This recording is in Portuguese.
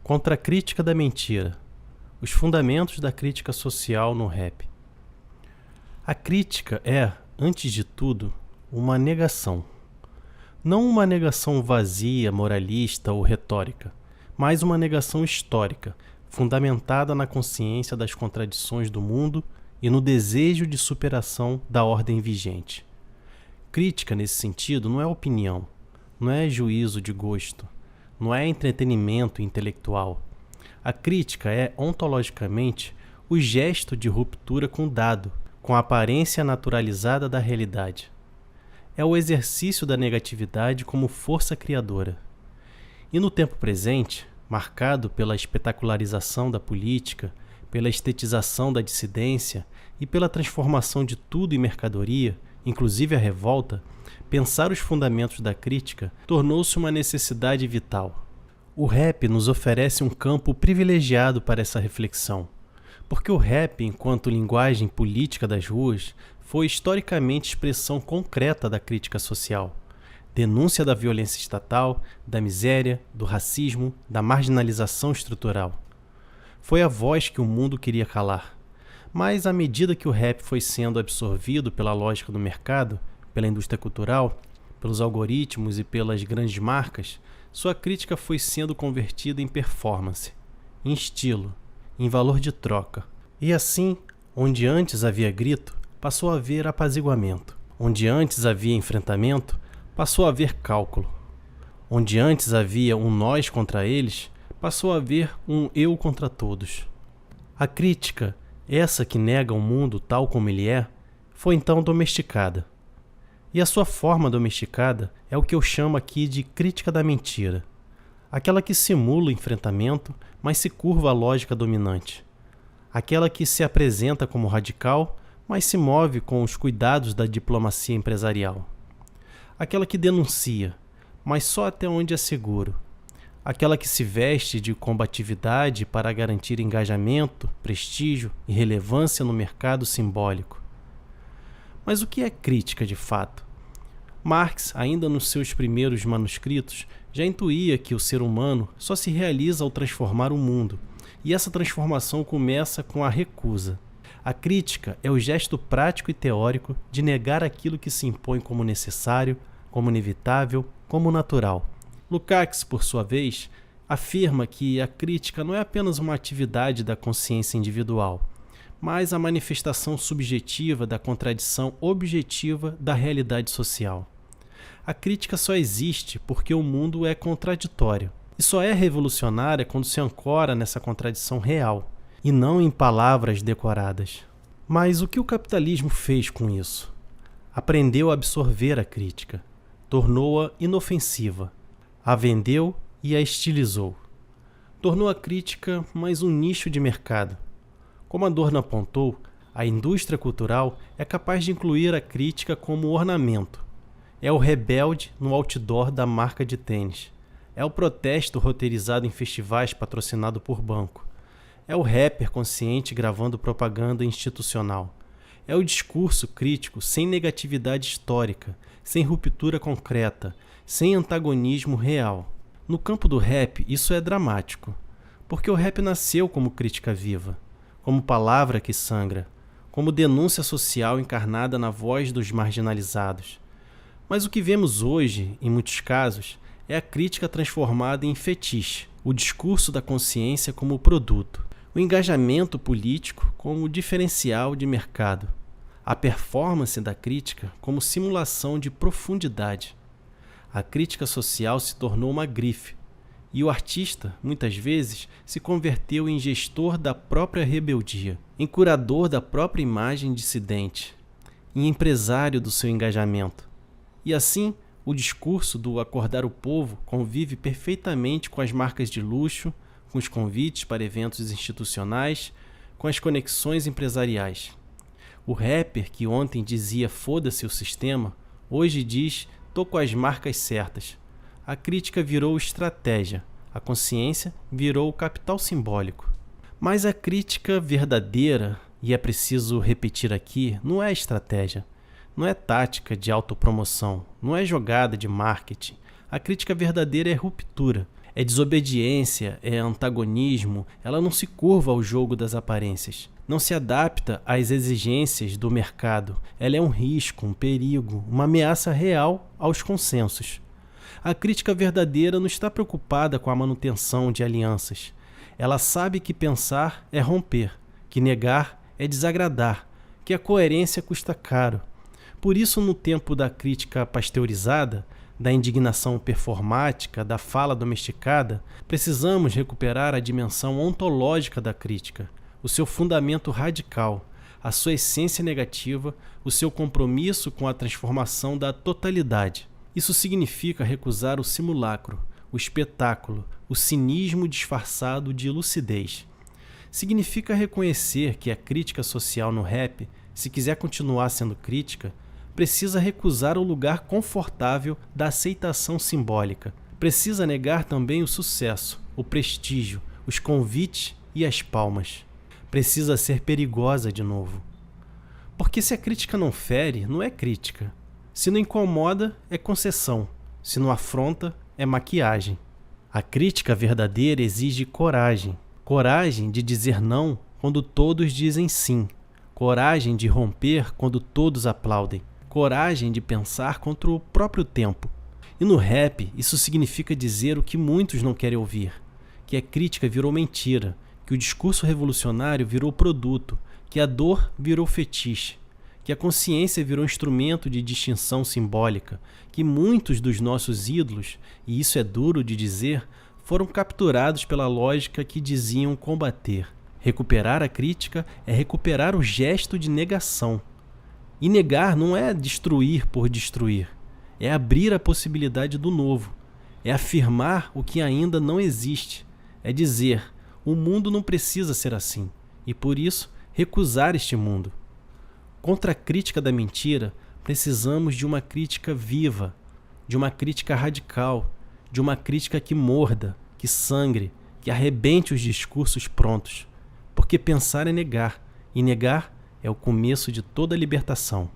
Contra a crítica da mentira. Os fundamentos da crítica social no rap. A crítica é, antes de tudo, uma negação. Não uma negação vazia, moralista ou retórica, mas uma negação histórica, fundamentada na consciência das contradições do mundo e no desejo de superação da ordem vigente. Crítica, nesse sentido, não é opinião, não é juízo de gosto, não é entretenimento intelectual. A crítica é, ontologicamente, o gesto de ruptura com o dado, com a aparência naturalizada da realidade. É o exercício da negatividade como força criadora. E no tempo presente, marcado pela espetacularização da política, pela estetização da dissidência e pela transformação de tudo em mercadoria, inclusive a revolta, pensar os fundamentos da crítica tornou-se uma necessidade vital. O rap nos oferece um campo privilegiado para essa reflexão, porque o rap, enquanto linguagem política das ruas, foi historicamente expressão concreta da crítica social, denúncia da violência estatal, da miséria, do racismo, da marginalização estrutural. Foi a voz que o mundo queria calar. Mas, à medida que o rap foi sendo absorvido pela lógica do mercado, pela indústria cultural, pelos algoritmos e pelas grandes marcas, sua crítica foi sendo convertida em performance, em estilo, em valor de troca. E assim, onde antes havia grito, passou a haver apaziguamento. Onde antes havia enfrentamento, passou a haver cálculo. Onde antes havia um nós contra eles, passou a haver um eu contra todos. A crítica, essa que nega o mundo tal como ele é, foi então domesticada. E a sua forma domesticada é o que eu chamo aqui de crítica da mentira. Aquela que simula o enfrentamento, mas se curva à lógica dominante. Aquela que se apresenta como radical, mas se move com os cuidados da diplomacia empresarial. Aquela que denuncia, mas só até onde é seguro. Aquela que se veste de combatividade para garantir engajamento, prestígio e relevância no mercado simbólico. Mas o que é crítica de fato? Marx, ainda nos seus primeiros manuscritos, já intuía que o ser humano só se realiza ao transformar o mundo, e essa transformação começa com a recusa. A crítica é o gesto prático e teórico de negar aquilo que se impõe como necessário, como inevitável, como natural. Lukács, por sua vez, afirma que a crítica não é apenas uma atividade da consciência individual, mas a manifestação subjetiva da contradição objetiva da realidade social. A crítica só existe porque o mundo é contraditório, e só é revolucionária quando se ancora nessa contradição real, e não em palavras decoradas. Mas o que o capitalismo fez com isso? Aprendeu a absorver a crítica, tornou-a inofensiva, a vendeu e a estilizou. Tornou a crítica mais um nicho de mercado. Como Adorno apontou, a indústria cultural é capaz de incluir a crítica como ornamento. É o rebelde no outdoor da marca de tênis. É o protesto roteirizado em festivais patrocinado por banco. É o rapper consciente gravando propaganda institucional. É o discurso crítico sem negatividade histórica, sem ruptura concreta, sem antagonismo real. No campo do rap, isso é dramático, porque o rap nasceu como crítica viva, como palavra que sangra, como denúncia social encarnada na voz dos marginalizados. Mas o que vemos hoje, em muitos casos, é a crítica transformada em fetiche, o discurso da consciência como produto, o engajamento político como diferencial de mercado, a performance da crítica como simulação de profundidade. A crítica social se tornou uma grife, e o artista, muitas vezes, se converteu em gestor da própria rebeldia, em curador da própria imagem dissidente, em empresário do seu engajamento. E assim, o discurso do acordar o povo convive perfeitamente com as marcas de luxo, com os convites para eventos institucionais, com as conexões empresariais. O rapper que ontem dizia foda-se o sistema, hoje diz tô com as marcas certas. A crítica virou estratégia, a consciência virou capital simbólico. Mas a crítica verdadeira, e é preciso repetir aqui, não é estratégia, não é tática de autopromoção, não é jogada de marketing. A crítica verdadeira é ruptura, é desobediência, é antagonismo, ela não se curva ao jogo das aparências. Não se adapta às exigências do mercado. Ela é um risco, um perigo, uma ameaça real aos consensos. A crítica verdadeira não está preocupada com a manutenção de alianças. Ela sabe que pensar é romper, que negar é desagradar, que a coerência custa caro. Por isso, no tempo da crítica pasteurizada, da indignação performática, da fala domesticada, precisamos recuperar a dimensão ontológica da crítica, o seu fundamento radical, a sua essência negativa, o seu compromisso com a transformação da totalidade. Isso significa recusar o simulacro, o espetáculo, o cinismo disfarçado de lucidez. Significa reconhecer que a crítica social no rap, se quiser continuar sendo crítica, precisa recusar o lugar confortável da aceitação simbólica. Precisa negar também o sucesso, o prestígio, os convites e as palmas. Precisa ser perigosa de novo. Porque se a crítica não fere, não é crítica. Se não incomoda, é concessão. Se não afronta, é maquiagem. A crítica verdadeira exige coragem. Coragem de dizer não quando todos dizem sim. Coragem de romper quando todos aplaudem. Coragem de pensar contra o próprio tempo. E no rap, isso significa dizer o que muitos não querem ouvir. Que a crítica virou mentira, que o discurso revolucionário virou produto, que a dor virou fetiche, que a consciência virou instrumento de distinção simbólica, que muitos dos nossos ídolos, e isso é duro de dizer, foram capturados pela lógica que diziam combater. Recuperar a crítica é recuperar o gesto de negação. E negar não é destruir por destruir, é abrir a possibilidade do novo, é afirmar o que ainda não existe, é dizer, o mundo não precisa ser assim, e por isso recusar este mundo. Contra a crítica da mentira, precisamos de uma crítica viva, de uma crítica radical, de uma crítica que morda, que sangre, que arrebente os discursos prontos. Porque pensar é negar, e negar é o começo de toda libertação.